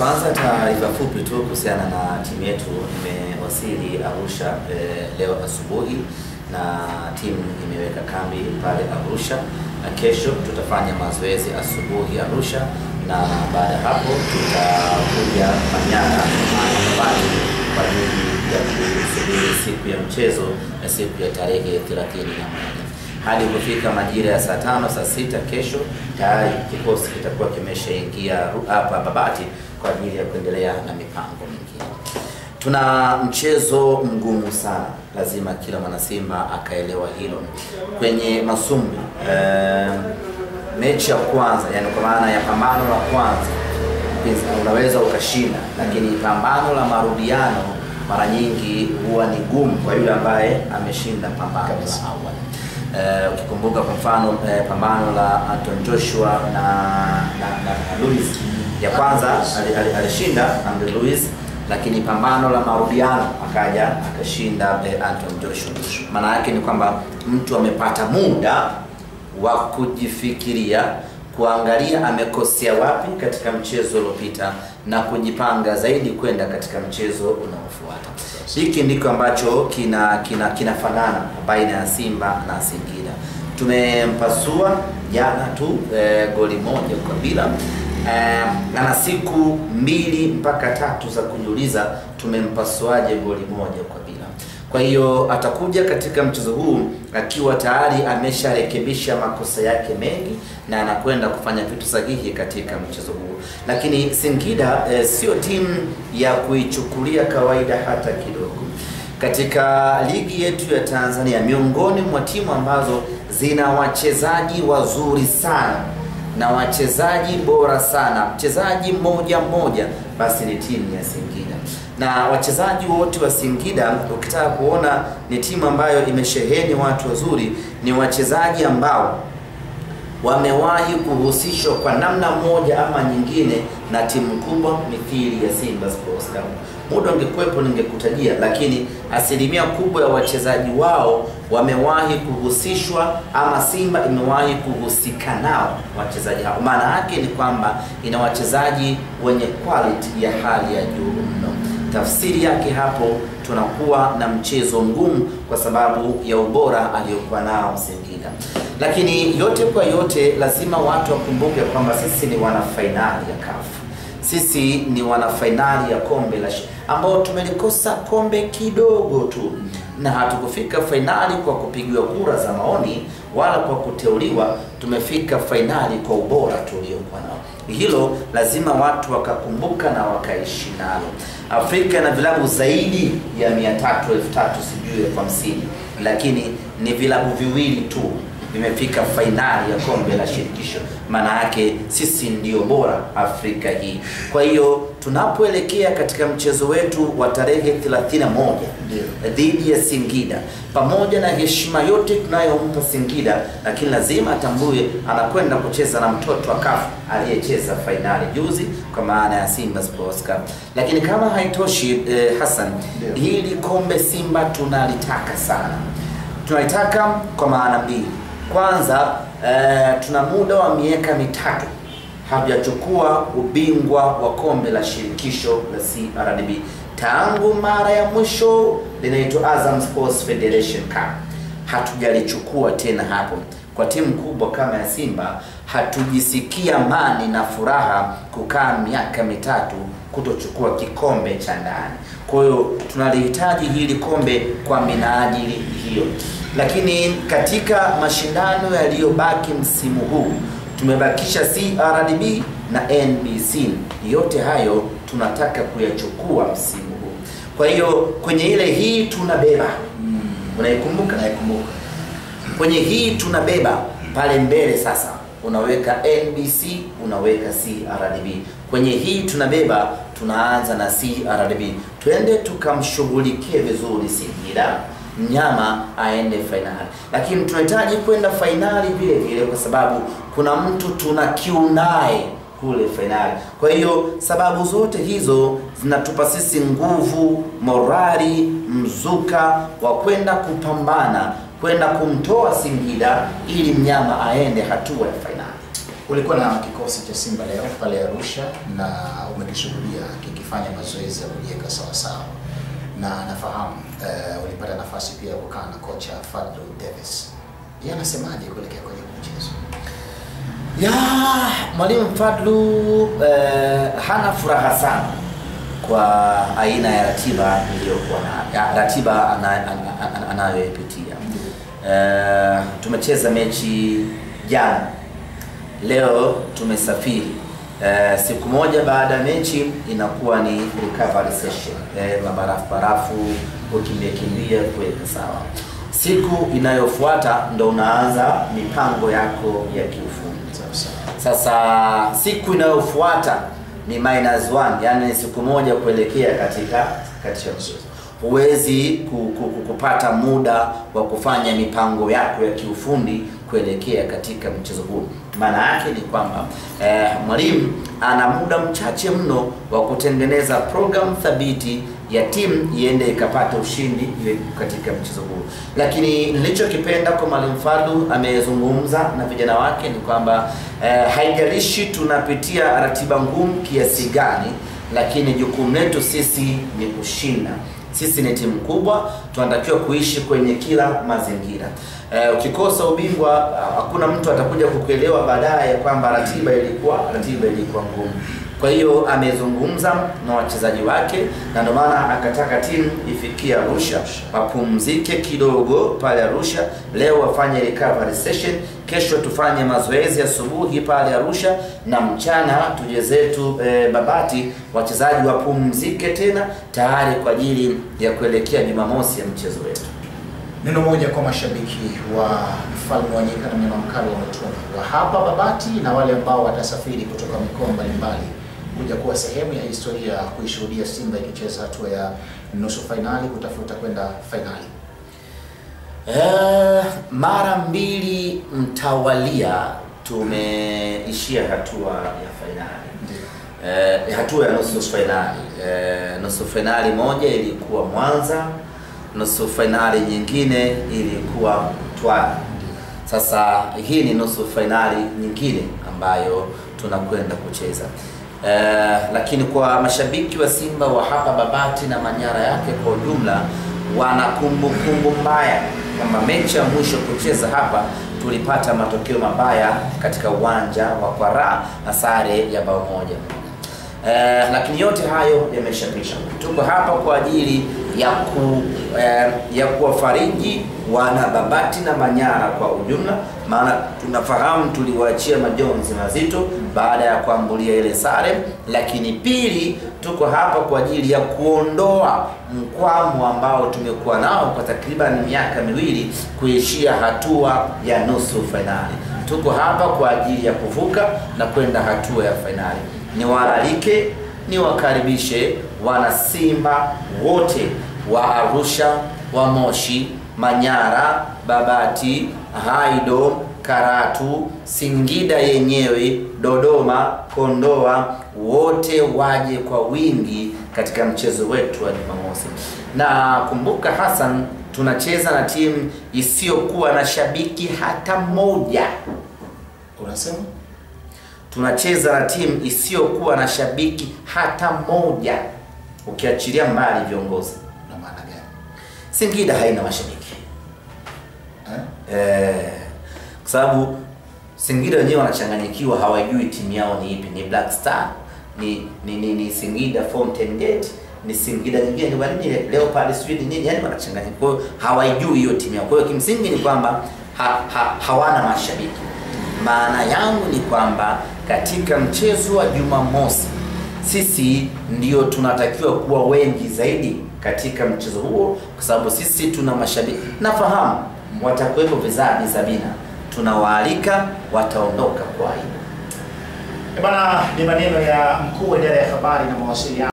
Kwanza taarifa fupi tu kuhusiana na timu yetu. Imewasili Arusha leo asubuhi na timu imeweka kambi pale Arusha, na kesho tutafanya mazoezi asubuhi Arusha, na baada hapo tutakuja Manyara kwa ajili ya kusubiri siku ya mchezo na siku ya tarehe 31. Hadi kufika majira ya saa 5 saa 6 kesho tayari kikosi kitakuwa kimeshaingia hapa Babati kwa ajili ya kuendelea na mipango mingine. Tuna mchezo mgumu sana, lazima kila mwana Simba akaelewa hilo. Kwenye masumbu mechi ya kwanza, yani kwa maana ya pambano la kwanza unaweza ukashinda, lakini pambano la marudiano mara nyingi huwa ni gumu kwa yule ambaye ameshinda pambano la awali. Ukikumbuka kwa mfano pambano la Anton Joshua na Luis, ya kwanza alishinda Anton Luis, lakini pambano la marudiano akaja akashinda Anton Joshua. Maana yake ni kwamba mtu amepata muda wa kujifikiria, kuangalia amekosea wapi katika mchezo uliopita na kujipanga zaidi kwenda katika mchezo unaofuata. Hiki ndiko ambacho kinafanana baina ya Simba na Singida. Tumempasua jana tu goli 1-0. Ana siku 2 mpaka 3 za kujiuliza tumempasuaje goli 1-0. Kwa hiyo atakuja katika mchezo huu akiwa tayari amesharekebisha makosa yake mengi na anakwenda kufanya vitu sahihi katika mchezo huu. Lakini Singida sio timu ya kuichukulia kawaida hata kidogo. Katika ligi yetu ya Tanzania, miongoni mwa timu ambazo zina wachezaji wazuri sana na wachezaji bora sana, mchezaji mmoja basi ni timu ya Singida. Na wachezaji wote wa Singida, ukitaka kuona ni timu ambayo imesheheni watu wazuri, ni wachezaji ambao wamewahi kuhusishwa kwa namna moja ama nyingine na timu kubwa mithili ya Simba Sports Club. Muda ungekuwepo ningekutajia, lakini asilimia kubwa ya wachezaji wao wamewahi kuhusishwa ama Simba imewahi kuhusika nao wachezaji hao. Maana yake ni kwamba ina wachezaji wenye quality ya hali ya juu mno. Tafsiri yake hapo tunakuwa na mchezo mgumu kwa sababu ya ubora aliyokuwa nao Singida. Lakini yote kwa yote lazima watu wakumbuke kwamba sisi ni wana finali ya CAF. Sisi ni wana finali ya kombe la ambao tumelikosa kombe kidogo tu, na hatukufika finali kwa kupigiwa kura za maoni wala kwa kuteuliwa. Tumefika finali kwa ubora tuliokuwa nao. Hilo lazima watu wakakumbuka na wakaishi nalo. Afrika na vilabu zaidi ya 300,000 sijui 50, lakini ni vilabu viwili tu vimefika finali ya kombe la shirikisho. Maana yake sisi ndio bora Afrika hii. Kwa hiyo tunapoelekea katika mchezo wetu wa tarehe 31 dhidi ya Singida, pamoja na heshima yote tunayompa Singida, lakini lazima atambue anakwenda kucheza na mtoto wa CAF aliyecheza finali juzi kwa maana ya Simba Sports Club. Lakini kama haitoshi Hassan, hili kombe Simba tunalitaka sana. Tunalitaka kwa maana mbili. Kwanza, tuna muda wa miaka 3 hajachukua ubingwa wa kombe la shirikisho la CRDB tangu mara ya mwisho linaitwa Azam Sports Federation Cup. Hatujalichukua tena hapo. Kwa timu kubwa kama ya Simba hatujisikia amani na furaha kukaa miaka 3 kutochukua kikombe cha ndani. Kwa hiyo tunalihitaji hili kombe kwa minajili hiyo. Lakini katika mashindano yaliyobaki msimu huu tumebakisha CRDB na NBC. Yote hayo tunataka kuyachukua msimu huu. Kwa hiyo kwenye ile hii tunabeba. Unaikumbuka? Naikumbuka. Kwenye hii tunabeba pale mbele sasa unaweka NBC, unaweka CRDB. Kwenye hii tunabeba tunaanza na CRDB. Twende tukamshughulikie vizuri Singida, mnyama aende finali. Lakini tunahitaji kwenda finali vile vile kwa sababu kuna mtu tuna kiu naye kule finali. Kwa hiyo sababu zote hizo zinatupa sisi nguvu, morali, mzuka wa kwenda kupambana, kwenda kumtoa Singida ili mnyama aende hatua ya finali. Ulikuwa na kikosi cha Simba leo pale Arusha na umekishuhudia kikifanya mazoezi ya kujiweka sawa sawa. Na nafahamu ulipata nafasi pia kukaa na kocha Fadlu Davis. Yeye anasemaje kuelekea kwenye mchezo? Ya, Mwalimu Fadlu hana furaha sana kwa aina ya ratiba iliyokuwa na ratiba anayoipitia. Tumecheza mechi jana. Leo tumesafiri. Siku moja baada ya mechi inakuwa ni recovery session. Barafu ukimbia kuweka sawa. Siku inayofuata ndo unaanza mipango yako ya kiufundi. Sasa siku inayofuata ni -1, yani siku moja kuelekea katika mchezo. Huwezi kupata muda wa kufanya mipango yako ya kiufundi kuelekea katika mchezo huu. Maana yake ni kwamba mwalimu ana muda mchache mno wa kutengeneza program thabiti ya timu iende ikapata ushindi katika mchezo huu. Lakini nilichokipenda kwa Mwalimu Fadlu, amezungumza na vijana wake ni kwamba haijalishi tunapitia ratiba ngumu kiasi gani, lakini jukumu letu sisi ni kushinda. Sisi ni timu kubwa, tunatakiwa kuishi kwenye kila mazingira. Ukikosa ubingwa hakuna mtu atakuja kukuelewa baadaye kwamba ratiba ilikuwa ngumu. Kwa hiyo amezungumza na wachezaji wake na ndio maana akataka timu ifikie Arusha, wapumzike kidogo pale Arusha, leo wafanye recovery session, kesho tufanye mazoezi asubuhi pale Arusha na mchana tuje zetu Babati, wachezaji wapumzike tena tayari kwa ajili ya kuelekea Jumamosi ya mchezo wetu. Neno moja kwa mashabiki wa Mfalme wa Nyika na Mnyama Mkali wa Mwituni wa hapa Babati na wale ambao watasafiri kutoka mikoa mbalimbali kuja kuwa sehemu ya historia kuishuhudia Simba ikicheza hatua ya nusu finali kutafuta kwenda finali. Mara 2 mtawalia tumeishia hatua ya finali. Hatua ya nusu finali. Nusu finali moja ilikuwa Mwanza, nusu finali nyingine ilikuwa Mtwara. Sasa hii ni nusu finali nyingine ambayo tunakwenda kucheza. Lakini kwa mashabiki wa Simba wa hapa Babati na Manyara yake kwa ujumla, wana kumbukumbu mbaya kwamba mechi ya mwisho kucheza hapa tulipata matokeo mabaya katika uwanja wa Kwara na sare ya bao moja. Lakini yote hayo yameshapita. Tuko hapa kwa ajili ya kuwafariji wana Babati na Manyara kwa ujumla, maana tunafahamu tuliwaachia majonzi mazito baada ya kuambulia ile sare. Lakini pili, tuko hapa kwa ajili ya kuondoa mkwamo ambao tumekuwa nao kwa takriban miaka 2 kuishia hatua ya nusu finali. Tuko hapa kwa ajili ya kuvuka na kwenda hatua ya finali. Niwaalike, niwakaribishe wana Simba wote wa Arusha, wa Moshi, Manyara, Babati, Haido, Karatu, Singida yenyewe, Dodoma, Kondoa, wote waje kwa wingi katika mchezo wetu wa Jumamosi. Na kumbuka Hassan, tunacheza na timu isiyokuwa na shabiki hata mmoja. Unasema? Tunacheza na timu isiyokuwa na shabiki hata mmoja, ukiachilia mbali viongozi. Na maana gani? Singida haina mashabiki. Kwa sababu Singida wenyewe wanachanganyikiwa, hawajui timu yao ni ipi, ni Black Star, ni Singida Fountain Gate, ni Singida nyingine, ni wani Leopard Sweden nini, yani wanachanganyika. Kwa hiyo hawajui hiyo timu yao. Kwa hiyo kimsingi ni kwamba hawana mashabiki. Maana yangu ni kwamba katika mchezo wa Jumamosi sisi ndio tunatakiwa kuwa wengi zaidi katika mchezo huo, kwa sababu sisi tuna mashabiki. Nafahamu watakuwepo vizabi Sabina, tunawaalika, wataondoka kwa hiyo. Bana, ni maneno ya mkuu wa idara ya habari na mawasiliano